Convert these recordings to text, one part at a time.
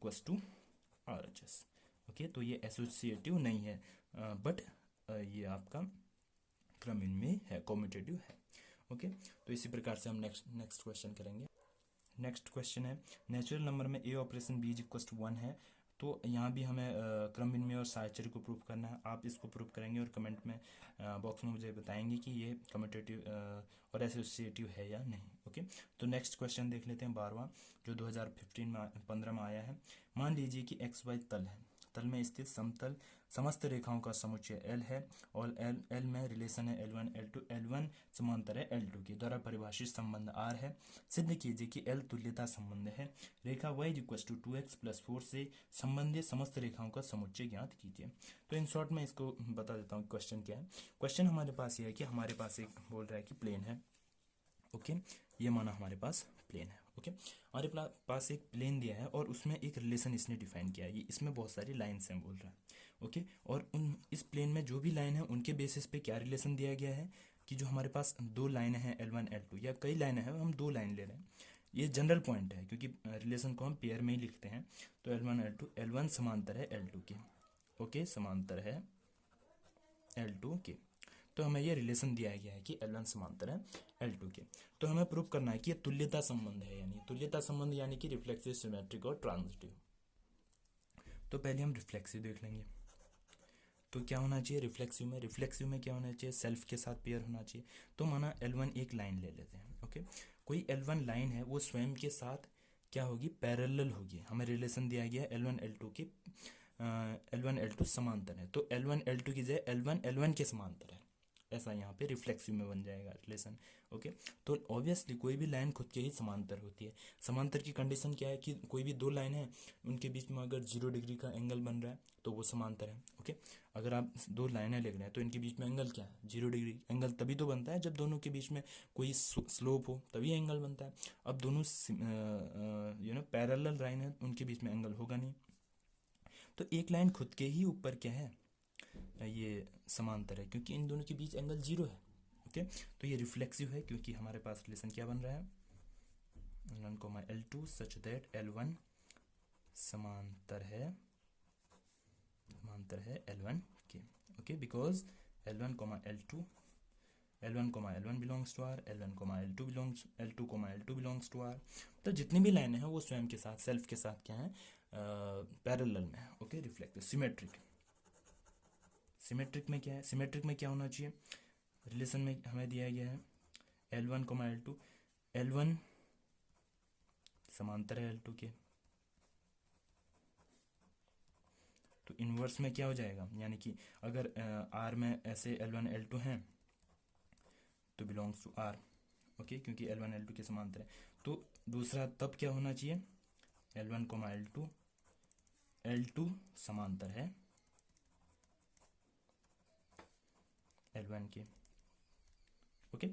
Equals to RHS। Okay, तो ये associative नहीं है, बट ये आपका क्रमिन में है, कॉम्यूटेटिव है। ओके, तो इसी प्रकार से हम नेक्स्ट क्वेश्चन करेंगे। नेक्स्ट क्वेश्चन है, नेचुरल नंबर में a operation b is equal to 1 है। तो यहाँ भी हमें क्रम विनिमय और साहचर्य को प्रूव करना है। आप इसको प्रूव करेंगे और कमेंट में बॉक्स में मुझे बताएंगे कि ये कम्यूटेटिव और एसोसिएटिव है या नहीं। ओके, तो नेक्स्ट क्वेश्चन देख लेते हैं 12वां, जो 2015 में आया है। मान लीजिए कि एक्स वाई तल है, तल में स्थित समतल समस्त रेखाओं का समुच्चय L है और L में रिलेशन है L1 L2, L1 समांतर है L2 के द्वारा परिभाषित संबंध R है। सिद्ध कीजिए कि L तुल्यता संबंध है। रेखा y इक्वल टू 2x+4 से संबंधित समस्त रेखाओं का समुच्चय ज्ञात कीजिए। तो इन शॉर्ट में इसको बता देता हूँ क्वेश्चन क्या है। क्वेश्चन हमारे पास ये है कि हमारे पास एक बोल रहा है कि प्लेन है। ओके, ये माना हमारे पास प्लेन है। ओके, हमारे पास एक प्लेन दिया है और उसमें एक रिलेशन इसने डिफाइन किया है। इसमें बहुत सारी लाइन्स हैं बोल रहा है। ओके, और इस प्लेन में जो भी लाइन है उनके बेसिस पे क्या रिलेशन दिया गया है कि जो हमारे पास दो लाइनें हैं L1 L2 या कई लाइनें हैं, हम दो लाइन ले रहे हैं। ये जनरल पॉइंट है क्योंकि रिलेशन को हम पेयर में ही लिखते हैं। तो L1 L2, L1 समांतर है L2 के। ओके, समांतर है L2 के। तो हमें ये रिलेशन दिया गया है कि L1 समांतर है L2 के। तो हमें प्रूव करना है कि ये तुल्यता संबंध है, यानी तुल्यता संबंध यानी कि रिफ्लेक्सिव, सिमेट्रिक और ट्रांजिटिव। तो पहले हम रिफ्लेक्सिव देख लेंगे। तो क्या होना चाहिए रिफ्लेक्सिव में क्या होना चाहिए, सेल्फ के साथ पेयर होना चाहिए। तो माना L1 एक लाइन ले लेते हैं। ओके, कोई L1 लाइन है वो स्वयं के साथ क्या होगी, पैरेलल होगी। हमें रिलेशन दिया गया है L1 L2 के, L1 L2 समांतर है। तो L1 L2 की जगह L1 L1 के समांतर है, ऐसा यहाँ पे रिफ्लेक्सिव में बन जाएगा रिलेशन। ओके, तो ऑब्वियसली कोई भी लाइन खुद के ही समांतर होती है। समांतर की कंडीशन क्या है कि कोई भी दो लाइन है उनके बीच में अगर 0 डिग्री का एंगल बन रहा है तो वो समांतर है। ओके, अगर आप दो लाइनें लिख रहे हैं तो इनके बीच में एंगल क्या है, 0 डिग्री। एंगल तभी तो बनता है जब दोनों के बीच में कोई स्लोप हो, तभी एंगल बनता है। अब दोनों पैरेलल लाइन है, उनके बीच में एंगल होगा नहीं। तो एक लाइन खुद के ही ऊपर क्या है, ये समांतर है क्योंकि इन दोनों के बीच एंगल 0 है। ओके, तो ये रिफ्लेक्सिव है क्योंकि हमारे पास रिलेशन क्या बन रहा है, L1, L2 such that L1 समांतर है L1 के। Okay, because L1, L1 belongs to R, L2 belongs to R। तो जितनी भी लाइनें हैं वो स्वयं के साथ, सेल्फ के साथ क्या है, पैरेलल में है। Okay, reflective. सिमेट्रिक में क्या है, सिमेट्रिक में क्या होना चाहिए, रिलेशन में हमें दिया गया है L1, L2, L1 समांतर है L2 के। तो इनवर्स में क्या हो जाएगा, यानी कि अगर R में ऐसे L1 L2 हैं तो बिलोंग्स टू R। ओके, क्योंकि L1 L2 के समांतर है। तो दूसरा तब क्या होना चाहिए, L1, L2 समांतर है L1 के। ओके,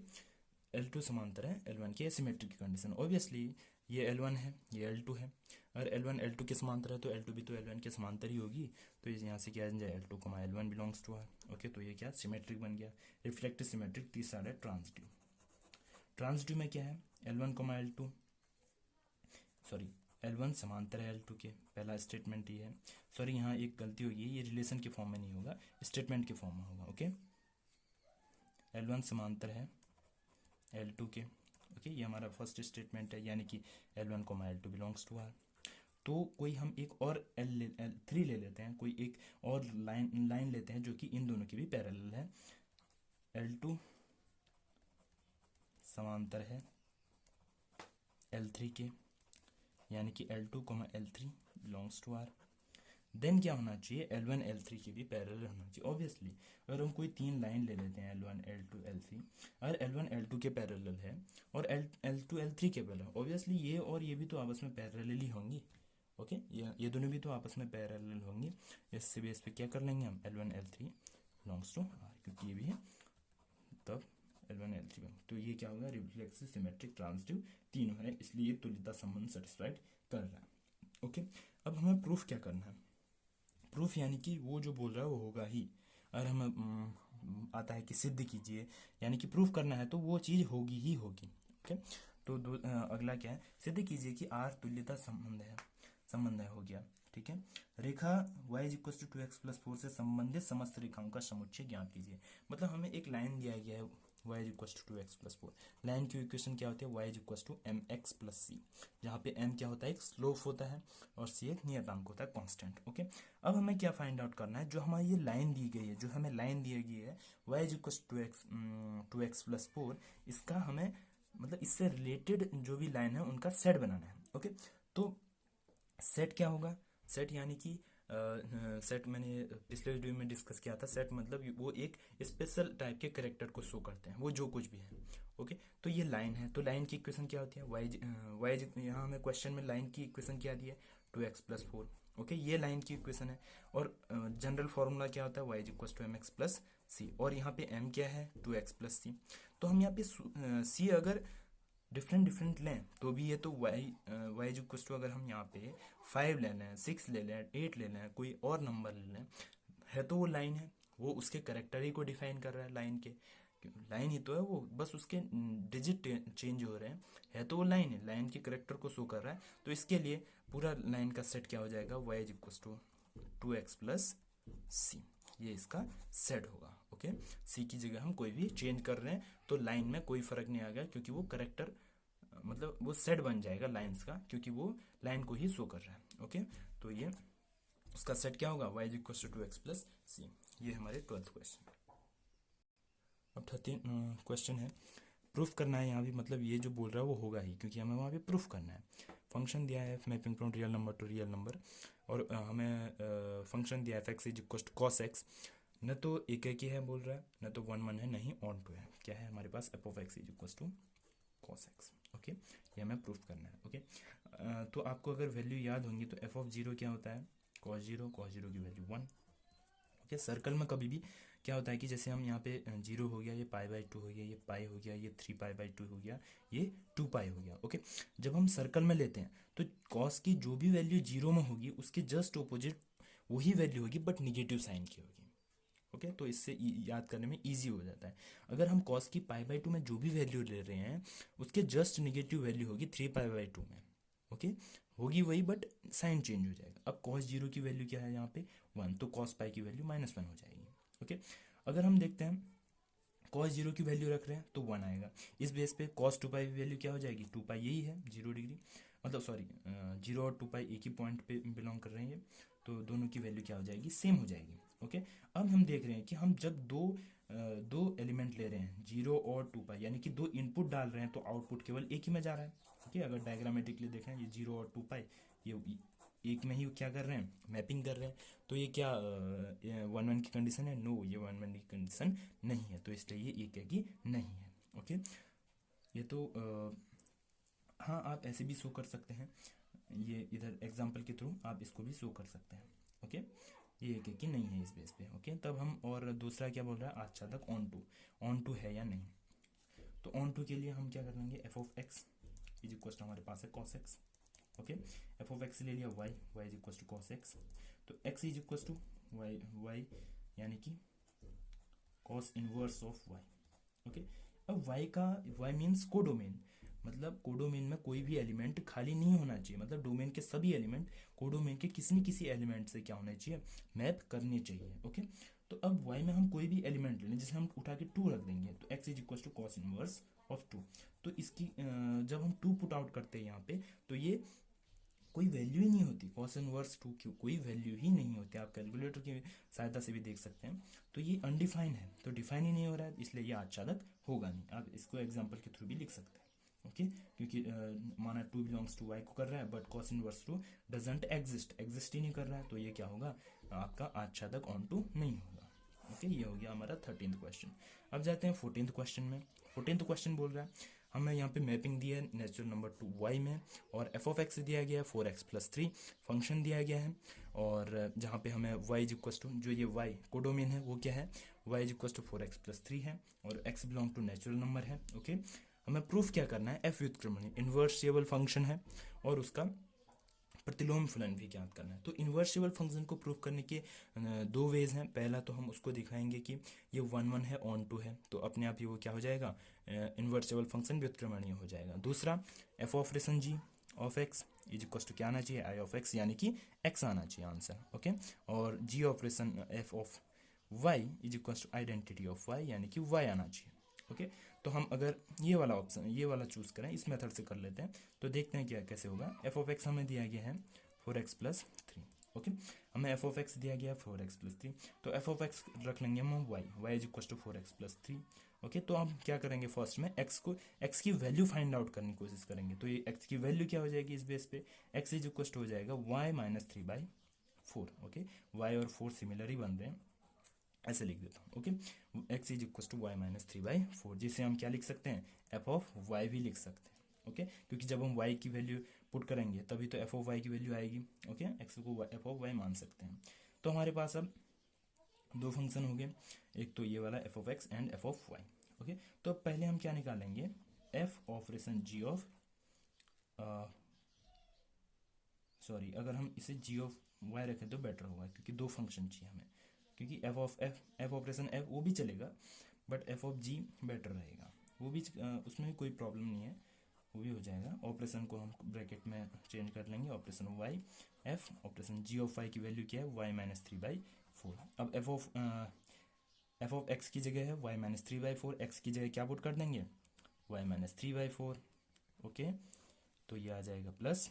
L2 समांतर है L1 के, सिमेट्रिक की कंडीशन। ऑब्वियसली ये L1 है, ये L2 है। अगर L1 L2 के समांतर है तो L2 भी तो L1 के समांतर ही होगी। तो यहाँ से क्या आ जाए, L2, L1 belongs to R। Okay, तो ये क्या सिमेट्रिक बन गया, रिफ्लेक्टिव, सिमेट्रिक। तीसरा है ट्रांजिटिव। ट्रांजिटिव में क्या है, L1, L2 सॉरी L1 समांतर है L2 के, पहला स्टेटमेंट ये है। सॉरी, यहाँ एक गलती होगी, ये रिलेशन के फॉर्म में नहीं होगा, स्टेटमेंट के फॉर्म में होगा। ओके, L1 समांतर है L2 के। ओके, ये हमारा फर्स्ट स्टेटमेंट है, यानी कि L1, L2 belongs to R। तो कोई हम एक और L3 ले लेते हैं, कोई एक और लाइन लेते हैं जो कि इन दोनों की भी पैरेलल है। L2 समांतर है L3 के, यानी कि L2, L3 belongs to R। Then क्या होना चाहिए, L1 L3 की भी पैरेलल होना चाहिए। ऑब्वियसली अगर हम कोई तीन लाइन ले लेते हैं L1 L2 L3, अगर L1 L2 के पैरेलल है और L2 L3 के पैरेलल, ऑब्वियसली ये और ये भी तो आपस में पैरेलल ही होंगी। ओके, ये दोनों भी तो आपस में पैरेलल होंगी। इससे बेस पे क्या कर लेंगे हम, L1 L3 belongs to R, क्योंकि ये भी है तब L1 L3। तो ये क्या होगा, रिफ्लेक्सिव, सिमेट्रिक, ट्रांजिटिव तीनों है, इसलिए तुल्यता संबंध सेटिस्फाइड कर रहा है। ओके, अब हमें प्रूफ क्या करना है, प्रूफ यानी कि वो जो बोल रहा है वो होगा ही। अगर हमें आता है कि सिद्ध कीजिए, यानी कि प्रूफ करना है तो वो चीज़ होगी ही होगी। ओके, तो अगला क्या है, सिद्ध कीजिए कि R तुल्यता संबंध है। संबंध है, हो गया, ठीक है। रेखा y is equal to 2x+4 से संबंधित समस्त रेखाओं का समुच्चय ज्ञात कीजिए। मतलब हमें एक लाइन दिया गया है y is equal to 2x+4। Line की इक्वेशन क्या होती है, y is equal to mx+c, जहाँ पे m क्या होता है, एक स्लोप होता है और c एक नियतांक होता है, कांस्टेंट। ओके, अब हमें क्या फाइंड आउट करना है, जो हमारी ये लाइन दी गई है, जो हमें लाइन दी गई है y is equal to x+4, इसका हमें मतलब इससे रिलेटेड जो भी लाइन है उनका सेट बनाना है। ओके, तो सेट क्या होगा, सेट यानी कि सेट मैंने पिछले वीडियो में डिस्कस किया था। सेट मतलब वो एक स्पेशल टाइप के कैरेक्टर को शो करते हैं, वो जो कुछ भी है। ओके, तो ये लाइन है, तो लाइन की इक्वेशन क्या होती है, वाई यहाँ हमें क्वेश्चन में लाइन की इक्वेशन क्या दी है, 2x+4। ओके, ये लाइन की इक्वेशन है, और जनरल फॉर्मूला क्या होता है, y is equal to mx+c, और यहाँ पे m क्या है, 2x+c। तो हम यहाँ पे c अगर डिफरेंट लें तो भी ये तो y इज इक्वल टू, अगर हम यहाँ पे 5 ले लें, 6 ले लें, 8 ले लें, कोई और नंबर ले लें, है तो वो लाइन है, वो उसके करेक्टर ही को डिफाइन कर रहा है, लाइन के लाइन ही तो है वो, बस उसके डिजिट चेंज हो रहे हैं, है तो वो लाइन है, लाइन के करेक्टर को शो कर रहा है। तो इसके लिए पूरा लाइन का सेट क्या हो जाएगा, y is equal to 2x+c, ये इसका सेट होगा। ओके, c की जगह हम कोई भी चेंज कर रहे हैं तो लाइन में कोई फर्क नहीं आ गया, क्योंकि वो करेक्टर मतलब वो सेट बन जाएगा लाइंस का, क्योंकि वो लाइन को ही शो कर रहा है। ओके, तो ये उसका सेट क्या होगा, y is equal to 2x+c। ये हमारे 12th क्वेश्चन। अब 13 क्वेश्चन है, प्रूफ करना है। यहाँ भी मतलब ये जो बोल रहा है वो होगा ही, क्योंकि हमें वहाँ पे प्रूफ करना है। फंक्शन दिया है mapping from real number to real number, और हमें फंक्शन दिया है f(x) is equal to cos x, न तो एक ही है बोल रहा है, न तो 1 है, नहीं ऑन टू है। क्या है हमारे पास, f(x) is equal to cos x। Okay, ये हमें प्रूफ करना है। ओके, तो आपको अगर वैल्यू याद होंगी तो f(0) क्या होता है, cos 0, cos 0 की वैल्यू 1। ओके, सर्कल में कभी भी क्या होता है कि जैसे हम यहाँ पे 0 हो गया, ये π/2 हो गया, ये पाई हो गया, ये 3π/2 हो गया, ये 2π हो गया। ओके, जब हम सर्कल में लेते हैं तो cos की जो भी वैल्यू 0 में होगी उसके जस्ट ऑपोजिट वही वैल्यू होगी, बट निगेटिव साइन की होगी। ओके, तो इससे याद करने में इजी हो जाता है। अगर हम cos की π/2 में जो भी वैल्यू ले रहे हैं उसके जस्ट निगेटिव वैल्यू होगी 3π/2 में। ओके, होगी वही, बट साइन चेंज हो जाएगा। अब cos 0 की वैल्यू क्या है यहाँ पे, 1, तो cos π की वैल्यू -1 हो जाएगी। ओके, अगर हम देखते हैं cos 0 की वैल्यू रख रहे हैं तो 1 आएगा। इस बेस पे cos 2π की वैल्यू क्या हो जाएगी, 2π यही है, 0 डिग्री, मतलब सॉरी 0 और 2π एक ही पॉइंट पे बिलोंग कर रहे हैं, तो दोनों की वैल्यू क्या हो जाएगी, सेम हो जाएगी। ओके, अब हम देख रहे हैं कि हम जब दो एलिमेंट ले रहे हैं 0 और 2π, यानी कि दो इनपुट डाल रहे हैं, तो आउटपुट केवल एक ही में जा रहा है। ओके, अगर डायग्रामेटिकली देखें, ये 0 और 2π ये एक में ही क्या कर रहे हैं, मैपिंग कर रहे हैं, तो ये क्या 1 की कंडीशन है, नो, ये 1 की कंडीशन नहीं है, तो इसलिए ये एक है कि नहीं है। ओके, ये तो हाँ, आप ऐसे भी शो कर सकते हैं, ये इधर एग्जांपल के थ्रू आप इसको भी शो कर सकते हैं। ओके, ये एक है कि नहीं है इस बेस पे। ओके, तब हम, और दूसरा क्या बोल रहा है, आच्छादक ऑन टू है या नहीं। तो ऑन टू के लिए हम क्या कर लेंगे, f(x) इज इक्वल टू हमारे पास है cos x। ओके, f(x) ले लिया y is equal to cos x, तो x is equal to y यानी कि cos inverse of y। Okay, अब y मीन्स कोडोमेन, मतलब कोडोमेन में कोई भी एलिमेंट खाली नहीं होना चाहिए, मतलब डोमेन के सभी एलिमेंट कोडोमेन के किसी न किसी एलिमेंट से क्या होना चाहिए, मैप करने चाहिए। ओके, तो अब y में हम कोई भी एलिमेंट ले लें, जैसे हम उठा के 2 रख देंगे, तो x is equal to cos inverse of 2। तो इसकी जब हम 2 पुट आउट करते हैं यहाँ पे, तो ये कोई वैल्यू ही नहीं होती, cos इनवर्स 2 की कोई वैल्यू ही नहीं होती। आप कैलकुलेटर की सहायता से भी देख सकते हैं, तो ये अनडिफाइन है, तो डिफाइन ही नहीं हो रहा है, इसलिए ये आच्छादक होगा नहीं। आप इसको एग्जाम्पल के थ्रू भी लिख सकते हैं। ओके, क्योंकि माना 2 बिलोंग्स टू y को कर रहा है, but cos inverse 2 doesn't exist ही नहीं कर रहा है, तो ये क्या होगा, आपका आच्छादक ऑन टू नहीं होगा। ओके, ये हो गया हमारा 13th क्वेश्चन। अब जाते हैं 14th क्वेश्चन में। 14th क्वेश्चन बोल रहा है हमें यहाँ पे मैपिंग दी है नेचुरल नंबर टू y में, और f(x) दिया गया है 4x+3 फंक्शन दिया गया है, और जहाँ पे हमें y इज इक्वल टू, जो ये y कोडोमेन है वो क्या है, y is equal to 4x+3 है, और x belong to natural number है। ओके, हमें प्रूफ क्या करना है, f व्युत्क्रमणीय इन्वर्सिबल फंक्शन है, और उसका प्रतिलोम फलन भी ज्ञात करना है। तो इन्वर्सिबल फंक्शन को प्रूफ करने के 2 वेज हैं। पहला तो हम उसको दिखाएंगे कि ये 1 है, ऑन टू है, तो अपने आप ही वो क्या हो जाएगा, इन्वर्सिबल फंक्शन व्युत्क्रमणीय हो जाएगा। दूसरा f(g) of x is equal to क्या आना चाहिए, आई ऑफ एक्स, यानी कि एक्स आना चाहिए आंसर। ओके, और g operation f of y is equal to identity of y, यानी कि वाई आना चाहिए। ओके, तो हम अगर ये वाला ऑप्शन, ये वाला चूज करें, इस मेथड से कर लेते हैं, तो देखते हैं क्या कैसे होगा। एफ ऑफ एक्स हमें दिया गया है 4x प्लस 3। ओके, हमें एफ ऑफ एक्स दिया गया है 4x प्लस 3, तो एफ ऑफ एक्स रख लेंगे हम Y is equal to 4x plus 3। Okay, तो हम क्या करेंगे, फर्स्ट में एक्स की वैल्यू फाइंड आउट करने की कोशिश करेंगे। तो ये एक्स की वैल्यू क्या हो जाएगी इस बेस पे, एक्स इज इक्वल टू हो जाएगा वाई माइनस 3/4। ओके, वाई और 4 सिमिलर ही बन रहे हैं, ऐसे लिख देता हूँ। Okay, X is equal to Y minus 3/4, जिसे हम क्या लिख सकते हैं, एफ ऑफ वाई भी लिख सकते हैं। ओके, क्योंकि जब हम वाई की वैल्यू पुट करेंगे तभी तो एफ ऑफ वाई की वैल्यू आएगी। ओके, एक्स को एफ ऑफ वाई मान सकते हैं। तो हमारे पास अब दो फंक्शन हो गए, एक तो ये वाला F of X and F of Y. Okay, तो अब पहले हम क्या निकालेंगे, F operation G of, sorry, अगर हम इसे जी ऑफ वाई रखें तो बेटर होगा, क्योंकि दो फंक्शन चाहिए हमें, क्योंकि एफ ऑपरेशन एफ वो भी चलेगा, but F of G better रहेगा। वो भी उसमें भी कोई प्रॉब्लम नहीं है, वो भी हो जाएगा। ऑपरेशन को हम ब्रैकेट में चेंज कर लेंगे, operation Y F operation G of Y की वैल्यू क्या है, वाई माइनस 3/4। अब एफ ऑफ एक्स की जगह है वाई माइनस 3/4, एक्स की जगह क्या पुट कर देंगे, वाई माइनस 3/4। ओके, तो ये आ जाएगा प्लस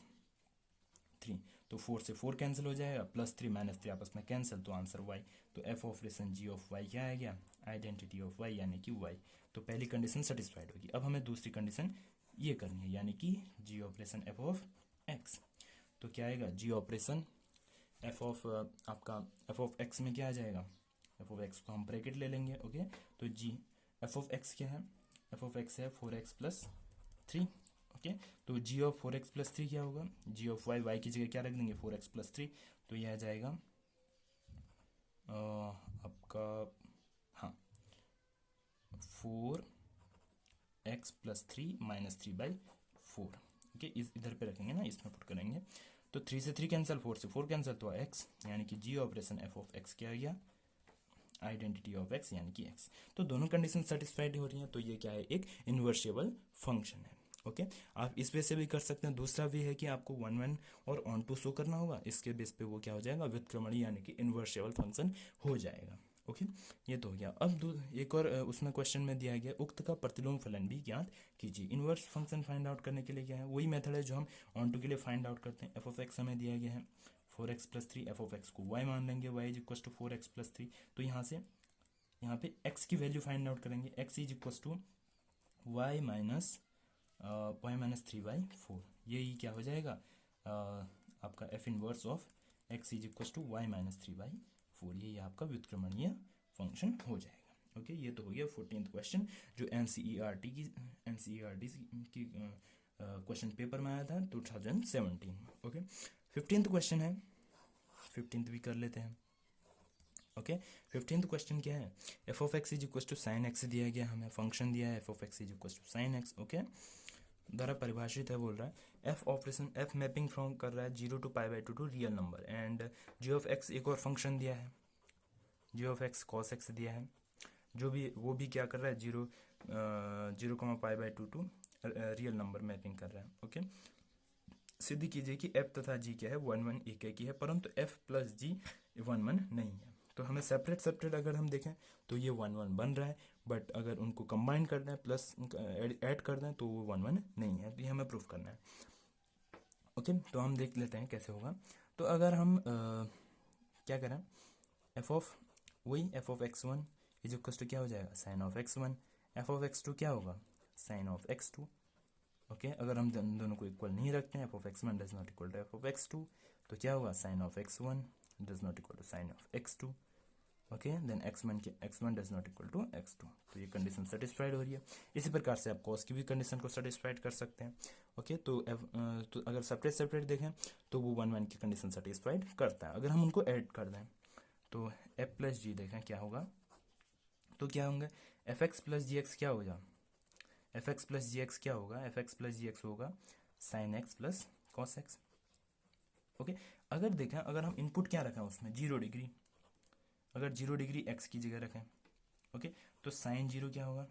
3, तो 4 से 4 कैंसिल हो जाएगा, प्लस 3 माइनस 3 आपस में कैंसिल, तो आंसर वाई। तो F operation G of Y क्या आ गया, आइडेंटिटी ऑफ वाई, यानी कि वाई। तो पहली कंडीशन सेटिस्फाइड होगी। अब हमें दूसरी कंडीशन ये करनी है, यानी कि जी ऑपरेशन एफ ऑफ एक्स। तो क्या आएगा, जी ऑपरेशन एफ ऑफ आपका एफ ऑफ एक्स में क्या आ जाएगा, एफ ऑफ एक्स को हम ब्रैकेट ले लेंगे। ओके, तो जी एफ ऑफ एक्स क्या है, एफ ऑफ एक्स है 4x प्लस 3। ओके, तो जी ऑफ 4x प्लस 3 क्या होगा, जी ऑफ वाई, वाई की जगह क्या रख देंगे 4x प्लस 3, तो यह आ जाएगा आपका, हाँ, 4x प्लस 3 माइनस 3/4। ओके, इस इधर पे रखेंगे ना, इसमें पुट करेंगे, तो 3 से 3 कैंसिल, 4 से 4 कैंसिल, तो एक्स, यानी कि जी ऑपरेशन एफ ऑफ एक्स क्या आ गया, आइडेंटिटी ऑफ एक्स, यानी कि एक्स। तो दोनों कंडीशन सेटिस्फाइड हो रही हैं, तो ये क्या है, एक इन्वर्सिबल फंक्शन है। ओके, आप इस बेस से भी कर सकते हैं। दूसरा वे है कि आपको 1 1 और ऑन टू शो करना होगा, इसके बेस पे वो क्या हो जाएगा, व्युत्क्रमणीय यानी कि इन्वर्सिबल फंक्शन हो जाएगा। ओके, ये तो हो गया। अब एक और उसमें क्वेश्चन में दिया गया, उक्त का प्रतिलोम फलन भी ज्ञात कीजिए। इन्वर्स फंक्शन फाइंड आउट करने के लिए क्या है, वही मेथड है जो हम ऑन टू के लिए फाइंड आउट करते हैं। एफ ऑफ एक्स हमें दिया गया है 4x plus 3, F of X को y मान लेंगे, y is equal to 4x plus 3। तो यहाँ पे x की वैल्यू फाइंड आउट करेंगे, x is equal to y minus 3/4। यही क्या हो जाएगा, आपका f inverse of x is equal to y minus 3/4, यही आपका व्युत्क्रमणीय फंक्शन हो जाएगा। ओके, ये तो हो गया 14th क्वेश्चन, जो एनसीईआरटी की क्वेश्चन पेपर में आया था 2017। ओके, 15th क्वेश्चन है, 15th भी कर लेते हैं। ओके, 15th क्वेश्चन क्या है, f of x is equal to sine x दिया गया, हमें फंक्शन दिया है f of x is equal to sine x. Okay, द्वारा परिभाषित है, बोल रहा है f operation f mapping from कर रहा है 0 to π/2 to real number, and g of x एक और फंक्शन दिया है, g of x cos x दिया है, जो भी वो भी क्या कर रहा है, 0 π/2 टू रियल नंबर मैपिंग कर रहा है। ओके, सिद्ध कीजिए कि एफ तथा जी क्या है, 1 1 एक ही है, परंतु एफ प्लस जी 1 1 नहीं है। तो हमें सेपरेट अगर हम देखें तो ये 1 1 बन रहा है, बट अगर उनको कंबाइन कर दें, प्लस ऐड कर दें, तो वो 1 1 नहीं है। तो ये हमें प्रूफ करना है। ओके, तो हम देख लेते हैं कैसे होगा। तो अगर हम क्या करें, F of X one is equal to क्या हो जाएगा, sine of X one, F of X two क्या होगा, sine of X two. Okay, अगर हम दोनों को इक्वल नहीं रखते हैं, F of X one does not equal to F of X two, तो क्या होगा, sine of X one does not equal to sine of X two. Okay, then X one does not equal to X two. तो ये condition satisfied हो रही है। इसी प्रकार से आप कॉस की भी कंडीशन को सेटिस्फाइड कर सकते हैं। ओके, तो अगर सेपरेट देखें तो वो 1 1 की कंडीशन सेटिस्फाइड करता है। अगर हम उनको ऐड कर दें तो एफ प्लस जी देखें क्या होगा, तो क्या होंगे, एफ एक्स प्लस जी एक्स क्या होगा, एफ एक्स प्लस जी एक्स क्या होगा, एफ एक्स प्लस जी एक्स होगा sine x plus cos x. Okay, अगर देखें, अगर हम इनपुट क्या रखें उसमें 0 डिग्री, अगर 0 डिग्री एक्स की जगह रखें, ओके, तो साइन 0 क्या होगा,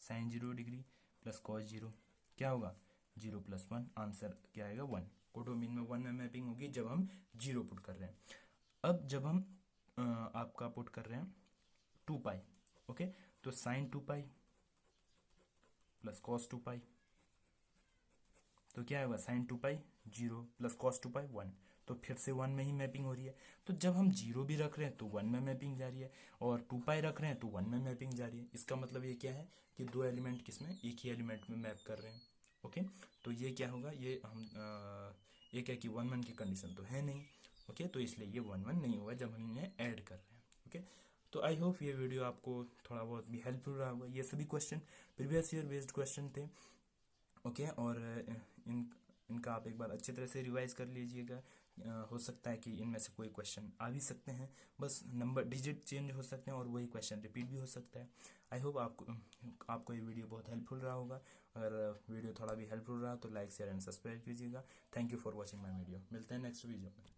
साइन 0 डिग्री प्लस कॉस 0 क्या होगा, 0 + 1, आंसर क्या आएगा 1। कोडोमीन में 1 में मैपिंग होगी जब हम 0 पुट कर रहे हैं। अब जब हम आपका पुट कर रहे हैं 2 पाई, ओके, तो sin 2 पाई प्लस cos 2 पाई, तो क्या होगा sin 2 पाई 0 प्लस cos 2 पाई 1, तो फिर से 1 में ही मैपिंग हो रही है। तो जब हम 0 भी रख रहे हैं तो 1 में मैपिंग जा रही है, और 2 पाई रख रहे हैं तो 1 में मैपिंग जा रही है। इसका मतलब ये क्या है कि दो एलिमेंट किसमें, एक ही एलिमेंट में मैप कर रहे हैं। ओके, तो ये क्या होगा, ये हम ये क्या कि 1 1 की कंडीशन तो है नहीं। ओके, तो इसलिए ये 1 1 नहीं होगा जब हम इन्हें ऐड कर रहे हैं। ओके, तो आई होप ये वीडियो आपको थोड़ा बहुत भी हेल्पफुल रहा होगा। ये सभी question previous year based question थे। ओके, और इनका आप एक बार अच्छी तरह से रिवाइज कर लीजिएगा। हो सकता है कि इनमें से कोई क्वेश्चन आ भी सकते हैं, बस नंबर डिजिट चेंज हो सकते हैं और वही क्वेश्चन रिपीट भी हो सकता है। आई होप आपको ये वीडियो बहुत हेल्पफुल रहा होगा। अगर वीडियो थोड़ा भी हेल्पफुल रहा तो लाइक शेयर एंड सब्सक्राइब कीजिएगा। Thank you for watching my video. मिलते हैं नेक्स्ट वीडियो में।